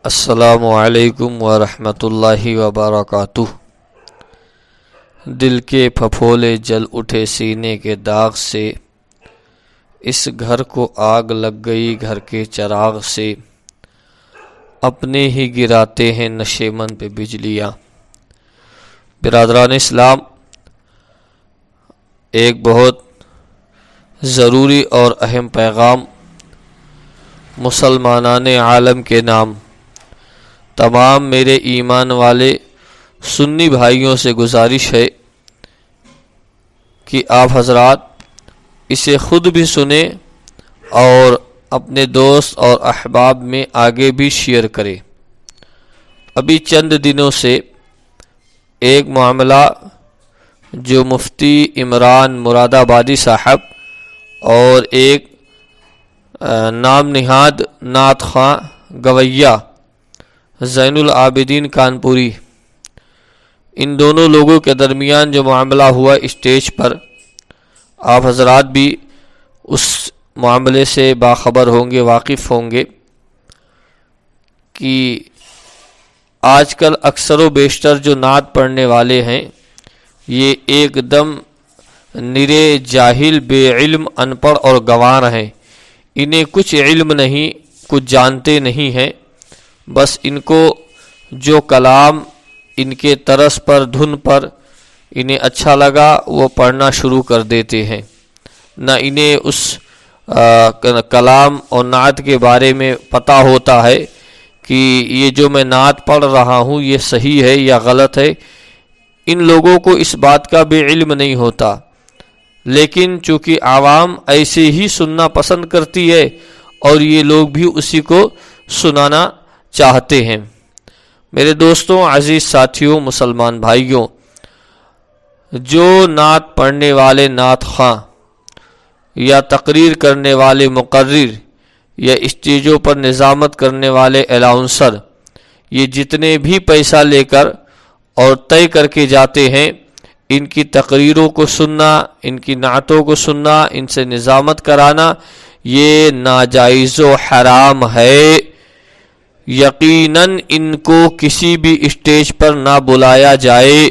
السلام علیکم ورحمۃ اللہ وبرکاتہ۔ دل کے پھپھولے جل اٹھے سینے کے داغ سے، اس گھر کو آگ لگ گئی گھر کے چراغ سے، اپنے ہی گراتے ہیں نشے من پہ بجلیاں۔ برادران اسلام، ایک بہت ضروری اور اہم پیغام مسلمانان عالم کے نام تمام میرے ایمان والے سنی بھائیوں سے گزارش ہے کہ آپ حضرات اسے خود بھی سنیں اور اپنے دوست اور احباب میں آگے بھی شیئر کریں۔ ابھی چند دنوں سے ایک معاملہ جو مفتی عمران مراد آبادی صاحب اور ایک نام نہاد نعت خواں گویہ زین العابدین کانپوری، ان دونوں لوگوں کے درمیان جو معاملہ ہوا اسٹیج پر، آپ حضرات بھی اس معاملے سے باخبر ہوں گے، واقف ہوں گے کہ آج کل اکثر و بیشتر جو نعت پڑھنے والے ہیں یہ ایک دم نرے جاہل، بے علم، ان پڑھ اور گنوار ہیں۔ انہیں کچھ علم نہیں، کچھ جانتے نہیں ہیں، بس ان کو جو کلام ان کے طرز پر، دھن پر انہیں اچھا لگا وہ پڑھنا شروع کر دیتے ہیں، نہ انہیں اس کلام اور نعت کے بارے میں پتہ ہوتا ہے کہ یہ جو میں نعت پڑھ رہا ہوں یہ صحیح ہے یا غلط ہے۔ ان لوگوں کو اس بات کا بھی علم نہیں ہوتا، لیکن چونکہ عوام ایسے ہی سننا پسند کرتی ہے اور یہ لوگ بھی اسی کو سنانا چاہتے ہیں۔ میرے دوستوں، عزیز ساتھیوں، مسلمان بھائیوں، جو نعت پڑھنے والے نعت خواں یا تقریر کرنے والے مقرر یا اسٹیجوں پر نظامت کرنے والے الاؤنسر، یہ جتنے بھی پیسہ لے کر اور طے کر کے جاتے ہیں، ان کی تقریروں کو سننا، ان کی نعتوں کو سننا، ان سے نظامت کرانا، یہ ناجائز و حرام ہے۔ یقیناً ان کو کسی بھی اسٹیج پر نہ بلایا جائے۔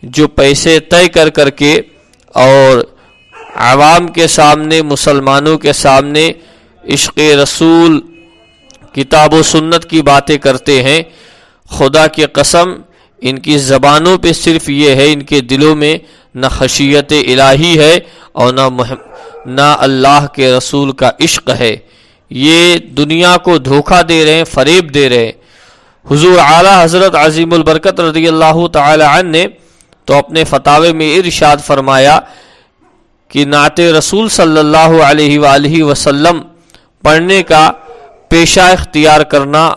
جو پیسے طے کر کے اور عوام کے سامنے، مسلمانوں کے سامنے عشق رسول، کتاب و سنت کی باتیں کرتے ہیں، خدا کی قسم ان کی زبانوں پہ صرف یہ ہے، ان کے دلوں میں نہ خشیت الہی ہے اور نہ اللہ کے رسول کا عشق ہے۔ یہ دنیا کو دھوکہ دے رہے ہیں، فریب دے رہے ہیں۔ حضور اعلیٰ حضرت عظیم البرکت رضی اللہ تعالی عنہ نے تو اپنے فتاوے میں ارشاد فرمایا کہ نعت رسول صلی اللہ علیہ وآلہ وسلم پڑھنے کا پیشہ اختیار کرنا،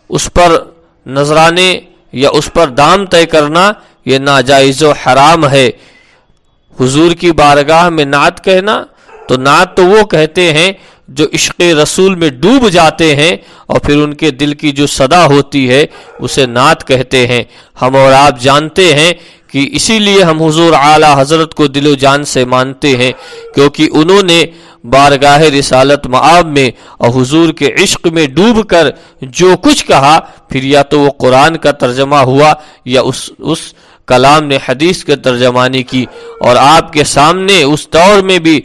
اس پر نذرانے یا اس پر دام طے کرنا، یہ ناجائز و حرام ہے۔ حضور کی بارگاہ میں نعت کہنا، تو نعت تو وہ کہتے ہیں جو عشق رسول میں ڈوب جاتے ہیں اور پھر ان کے دل کی جو صدا ہوتی ہے اسے نعت کہتے ہیں۔ ہم اور آپ جانتے ہیں کہ اسی لیے ہم حضور اعلیٰ حضرت کو دل و جان سے مانتے ہیں، کیونکہ انہوں نے بارگاہ رسالت مآب میں اور حضور کے عشق میں ڈوب کر جو کچھ کہا، پھر یا تو وہ قرآن کا ترجمہ ہوا یا اس کلام نے حدیث کے ترجمانی کی۔ اور آپ کے سامنے اس دور میں بھی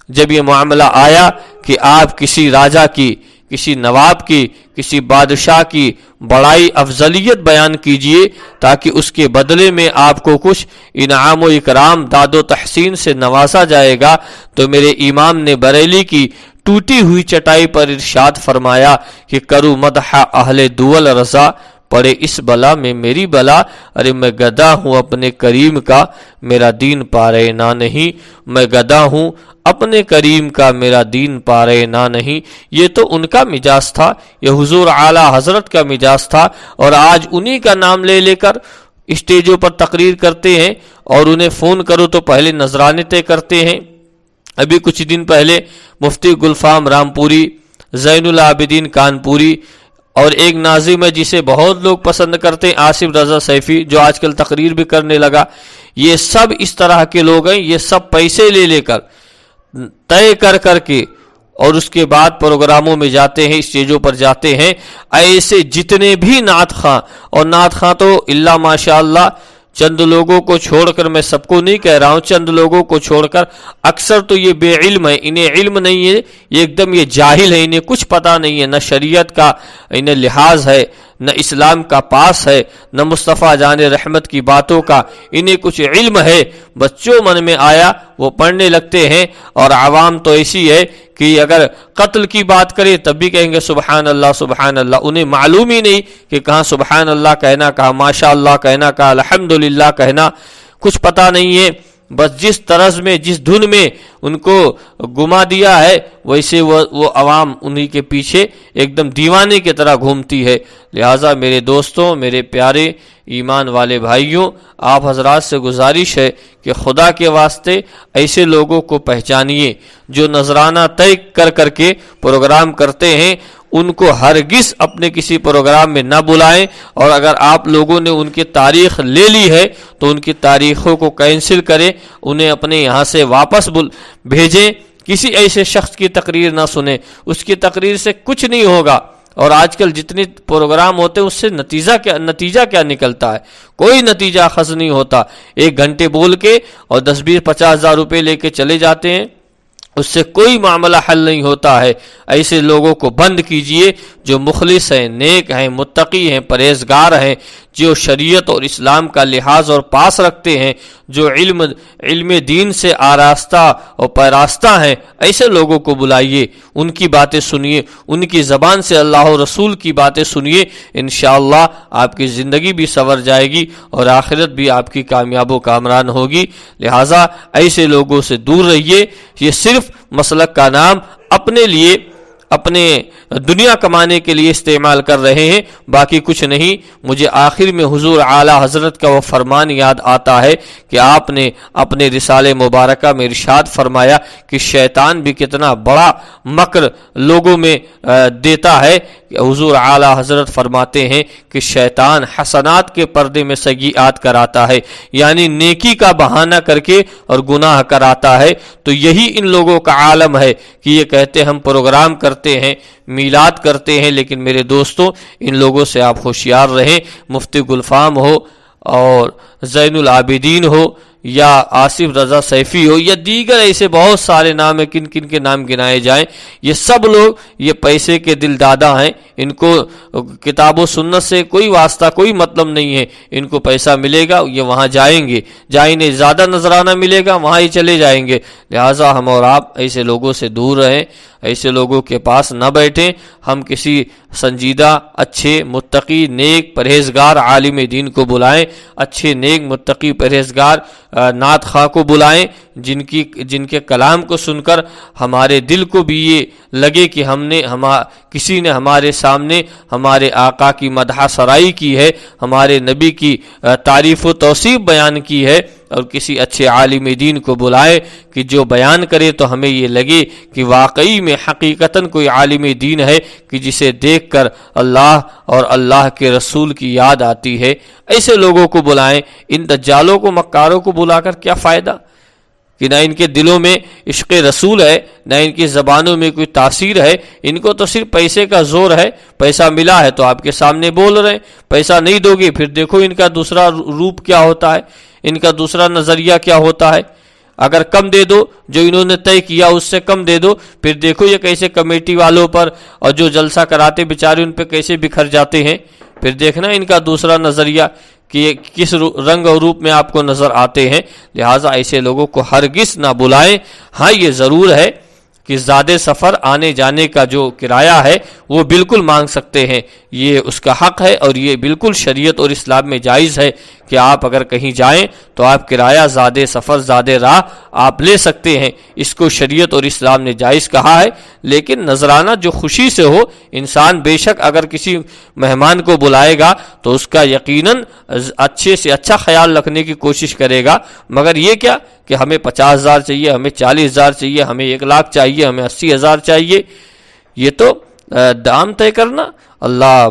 جب یہ معاملہ آیا کہ آپ کسی راجا کی، کسی نواب کی، کسی بادشاہ کی بڑائی افضلیت بیان کیجئے تاکہ اس کے بدلے میں آپ کو کچھ انعام و اکرام، داد و تحسین سے نوازا جائے گا، تو میرے امام نے بریلی کی ٹوٹی ہوئی چٹائی پر ارشاد فرمایا کہ کرو مدح اہل دول رضا، پڑے اس بلا میں میری بلا، ارے میں گدا ہوں اپنے کریم کا، میرا دین پارے نہ نہیں، میں گدا ہوں اپنے کریم کا، میرا دین پارے نہ نہیں۔ یہ تو ان کا مزاج تھا، یہ حضور اعلیٰ حضرت کا مزاج تھا، اور آج انہی کا نام لے کر اسٹیجوں پر تقریر کرتے ہیں اور انہیں فون کرو تو پہلے نذرانے طے کرتے ہیں۔ ابھی کچھ دن پہلے مفتی گلفام رامپوری، زین العابدین کانپوری، اور ایک ناظم ہے جسے بہت لوگ پسند کرتے ہیں، آصف رضا سیفی، جو آج کل تقریر بھی کرنے لگا، یہ سب اس طرح کے لوگ ہیں۔ یہ سب پیسے لے کر طے کر کے اور اس کے بعد پروگراموں میں جاتے ہیں، اسٹیجوں پر جاتے ہیں، ایسے جتنے بھی نعت خواں، اور نعت خواں تو اللہ ماشاء اللہ چند لوگوں کو چھوڑ کر، میں سب کو نہیں کہہ رہا ہوں، چند لوگوں کو چھوڑ کر اکثر تو یہ بے علم ہے، انہیں علم نہیں ہے، یہ ایک دم یہ جاہل ہے، انہیں کچھ پتہ نہیں ہے، نہ شریعت کا انہیں لحاظ ہے، نہ اسلام کا پاس ہے، نہ مصطفیٰ جان رحمت کی باتوں کا انہیں کچھ علم ہے، بس جو من میں آیا وہ پڑھنے لگتے ہیں۔ اور عوام تو ایسی ہے کہ اگر قتل کی بات کرے تب بھی کہیں گے سبحان اللہ سبحان اللہ، انہیں معلوم ہی نہیں کہ کہاں سبحان اللہ کہنا، کہاں ماشاء اللہ کہنا، کہاں الحمدللہ کہنا، کچھ پتہ نہیں ہے۔ بس جس طرز میں، جس دھن میں ان کو گما دیا ہے، ویسے وہ عوام انہی کے پیچھے ایک دم دیوانے کی طرح گھومتی ہے۔ لہٰذا میرے دوستوں، میرے پیارے ایمان والے بھائیوں، آپ حضرات سے گزارش ہے کہ خدا کے واسطے ایسے لوگوں کو پہچانیے جو نذرانہ طے کر کے پروگرام کرتے ہیں، ان کو ہرگز اپنے کسی پروگرام میں نہ بلائیں، اور اگر آپ لوگوں نے ان کی تاریخ لے لی ہے تو ان کی تاریخوں کو کینسل کریں، انہیں اپنے یہاں سے واپس بھیجیں، کسی ایسے شخص کی تقریر نہ سنیں، اس کی تقریر سے کچھ نہیں ہوگا۔ اور آج کل جتنے پروگرام ہوتے ہیں اس سے نتیجہ کیا نکلتا ہے؟ کوئی نتیجہ اخذ نہیں ہوتا، 1 گھنٹے بول کے اور 10-20-50 ہزار روپے لے کے چلے جاتے ہیں، اس سے کوئی معاملہ حل نہیں ہوتا ہے۔ ایسے لوگوں کو بند کیجئے جو مخلص ہیں، نیک ہیں، متقی ہیں، پرہیزگار ہیں، جو شریعت اور اسلام کا لحاظ اور پاس رکھتے ہیں، جو علم دین سے آراستہ اور پیراستہ ہیں، ایسے لوگوں کو بلائیے، ان کی باتیں سنیے، ان کی زبان سے اللہ و رسول کی باتیں سنیے، انشاءاللہ آپ کی زندگی بھی سنور جائے گی اور آخرت بھی آپ کی کامیاب و کامران ہوگی۔ لہٰذا ایسے لوگوں سے دور رہیے، یہ صرف مسلک کا نام اپنے لیے، اپنے دنیا کمانے کے لیے استعمال کر رہے ہیں، باقی کچھ نہیں۔ مجھے آخر میں حضور اعلی حضرت کا وہ فرمان یاد آتا ہے کہ آپ نے اپنے رسالہ مبارکہ میں ارشاد فرمایا کہ شیطان بھی کتنا بڑا مکر لوگوں میں دیتا ہے۔ حضور اعلی حضرت فرماتے ہیں کہ شیطان حسنات کے پردے میں سیئات کراتا ہے، یعنی نیکی کا بہانہ کر کے اور گناہ کراتا ہے۔ تو یہی ان لوگوں کا عالم ہے کہ یہ کہتے ہم پروگرام کرتے ہیں، میلاد کرتے ہیں، لیکن میرے دوستوں ان لوگوں سے آپ ہوشیار رہیں۔ مفتی گلفام ہو اور زین العابدین ہو یا آصف رضا سیفی ہو یا دیگر ایسے بہت سارے نام ہیں، کن کن کے نام گنائے جائیں، یہ سب لوگ یہ پیسے کے دل دادا ہیں، ان کو کتاب و سنت سے کوئی واسطہ، کوئی مطلب نہیں ہے۔ ان کو پیسہ ملے گا یہ وہاں جائیں گے، جہاں انہیں زیادہ نذرانہ ملے گا وہاں ہی چلے جائیں گے۔ لہٰذا ہم اور آپ ایسے لوگوں سے دور رہیں، ایسے لوگوں کے پاس نہ بیٹھیں۔ ہم کسی سنجیدہ، اچھے، متقی، نیک، پرہیزگار عالم دین کو بلائیں، اچھے نیک متقی پرہیزگار نعت خواں کو بلائیں، جن کے کلام کو سن کر ہمارے دل کو بھی یہ لگے کہ کسی نے ہمارے سامنے ہمارے آقا کی مدح سرائی کی ہے، ہمارے نبی کی تعریف و توصیف بیان کی ہے۔ اور کسی اچھے عالم دین کو بلائے کہ جو بیان کرے تو ہمیں یہ لگے کہ واقعی میں حقیقتاً کوئی عالم دین ہے کہ جسے دیکھ کر اللہ اور اللہ کے رسول کی یاد آتی ہے۔ ایسے لوگوں کو بلائیں۔ ان دجالوں کو، مکاروں کو بلا کر کیا فائدہ کہ نہ ان کے دلوں میں عشق رسول ہے، نہ ان کی زبانوں میں کوئی تاثیر ہے۔ ان کو تو صرف پیسے کا زور ہے، پیسہ ملا ہے تو آپ کے سامنے بول رہے ہیں، پیسہ نہیں دو گے پھر دیکھو ان کا دوسرا روپ کیا ہوتا ہے، ان کا دوسرا نظریہ کیا ہوتا ہے۔ اگر کم دے دو، جو انہوں نے طے کیا اس سے کم دے دو، پھر دیکھو یہ کیسے کمیٹی والوں پر اور جو جلسہ کراتے بیچارے ان پہ کیسے بکھر جاتے ہیں۔ پھر دیکھنا ان کا دوسرا نظریہ کہ کس رنگ اور روپ میں آپ کو نظر آتے ہیں۔ لہٰذا ایسے لوگوں کو ہرگز نہ بلائیں۔ ہاں یہ ضرور ہے کہ زیادہ سفر آنے جانے کا جو کرایہ ہے وہ بالکل مانگ سکتے ہیں، یہ اس کا حق ہے، اور یہ بالکل شریعت اور اسلام میں جائز ہے کہ آپ اگر کہیں جائیں تو آپ کرایہ زیادہ سفر، زیادہ راہ آپ لے سکتے ہیں، اس کو شریعت اور اسلام نے جائز کہا ہے۔ لیکن نذرانہ جو خوشی سے ہو، انسان بے شک اگر کسی مہمان کو بلائے گا تو اس کا یقیناً اچھے سے اچھا خیال رکھنے کی کوشش کرے گا، مگر یہ کیا کہ ہمیں 50,000 چاہیے، ہمیں 40,000 چاہیے، ہمیں 1,00,000 چاہیے، ہمیں 80,000 چاہیے، یہ تو دام طے کرنا۔ اللہ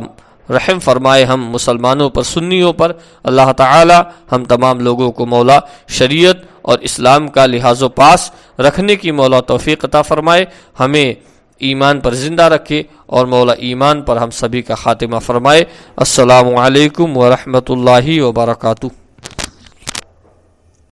رحم فرمائے ہم مسلمانوں پر، سنیوں پر۔ اللہ تعالی ہم تمام لوگوں کو مولا شریعت اور اسلام کا لحاظ و پاس رکھنے کی مولا توفیق عطا فرمائے، ہمیں ایمان پر زندہ رکھے اور مولا ایمان پر ہم سبھی کا خاتمہ فرمائے۔ السلام علیکم ورحمۃ اللہ وبرکاتہ۔